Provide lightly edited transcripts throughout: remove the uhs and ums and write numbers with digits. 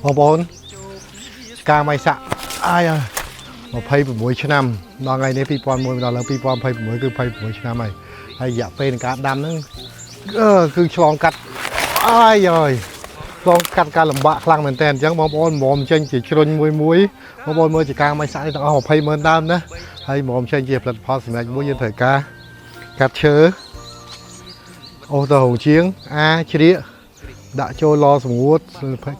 បងប្អូនការម៉ៃសាក់អាយ26ឆ្នាំដល់ថ្ងៃនេះ2001ដល់ឡើង2026គឺ26ឆ្នាំហើយរយៈពេលនៃការដាំហ្នឹងគឺឆ្លងកាត់អាយឆ្លងកាត់ការលំបាកខ្លាំងមែនតើអញ្ចឹងបងប្អូនមកចេញជាជ្រុញមួយបងប្អូនមើលជាការម៉ៃសាក់នេះទាំងអស់200000ដើមណាហើយមកចេញជាផលិតផលសម្រាប់មួយយើងត្រូវការកាត់ឈើអូសទៅរោងជាងជ្រៀកដាក់ចូលឡសម្ងួត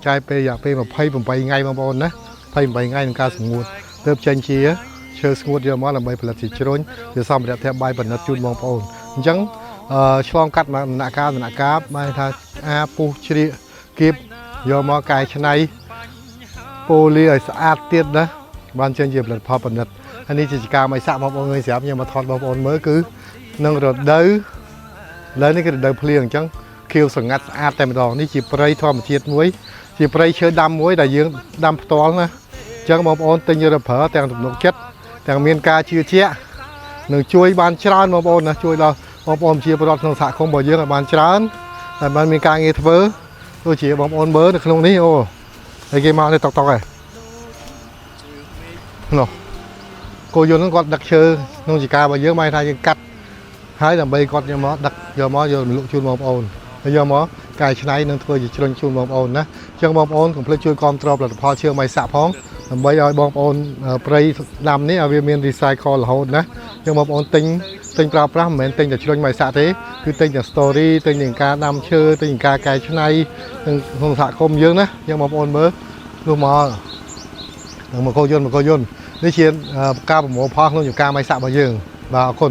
ចាយពេលរយៈពេល28ថ្ងៃបងប្អូនណា28ថ្ងៃក្នុងការសម្ងួតទើបចេញជាឈើស្ងួតយកមកដើម្បីផលិតជាជ្រុញជាសម្ភារៈធ្វើបាយបណ្ឌិតជូនបងប្អូនអញ្ចឹងឆ្លងកាត់ដំណាក់កាលបានថាពុះជ្រៀកគៀបយកមកកែច្នៃពូលាឲ្យស្អាតទៀតណាបានចេញជាផលិតផលបណ្ឌិតហើយនេះជាការម៉ៃសាក់បងប្អូនស្រាប់ខ្ញុំមកថតបងប្អូនមើលគឺនឹងរដូវឡើយនេះគឺរដូវភ្លៀងអញ្ចឹងខៀវស្ងាត់ស្អាតតែម្ដងនេះជាព្រៃធម្មជាតិមួយជាព្រៃឈើដាំមួយដែលយើងដាំផ្ទាល់ណាអញ្ចឹងបងប្អូនទិញយកទៅប្រើទាំងទំនុកចិត្តទាំងមានការជឿជាក់នឹងជួយបានច្រើនបងប្អូនណាជួយដល់បងប្អូនជាប្រវត្តិក្នុងសហគមន៍របស់យើងឲ្យបានច្រើនហើយបានមានការងារធ្វើដូចជាបងប្អូនមើលនៅក្នុងនេះអូហើយគេមកនេះតុកហើយនោះគោយន្តហ្នឹងគាត់ដឹកឈើក្នុងជាការរបស់យើងមកថាយើងកាត់ហើយដើម្បីគាត់យកមកដឹកយកមកយកលក់ជូនបងប្អូនហើយយកមកកែច្នៃនិងធ្វើជាជ្រុញជូនបងប្អូនណាអញ្ចឹងបងប្អូនកុំភ្លេចជួយគាំទ្រផលិតផលឈើម៉ៃសាក់ផងដើម្បីឲ្យបងប្អូនព្រៃដាំនេះឲ្យវាមាន recycle រហូតណាអញ្ចឹងបងប្អូនទិញប្រើប្រាស់មិនមែនទិញតែជ្រុញម៉ៃសាក់ទេគឺទិញទាំង story ទិញទាំងការដាំឈើទិញទាំងការកែច្នៃក្នុងសហគមន៍យើងណាអញ្ចឹងបងប្អូនមើលនោះមកនឹងមកគោយន្តនេះជាការប្រមូលផលក្នុងការម៉ៃសាក់របស់យើងបាទអរគុណ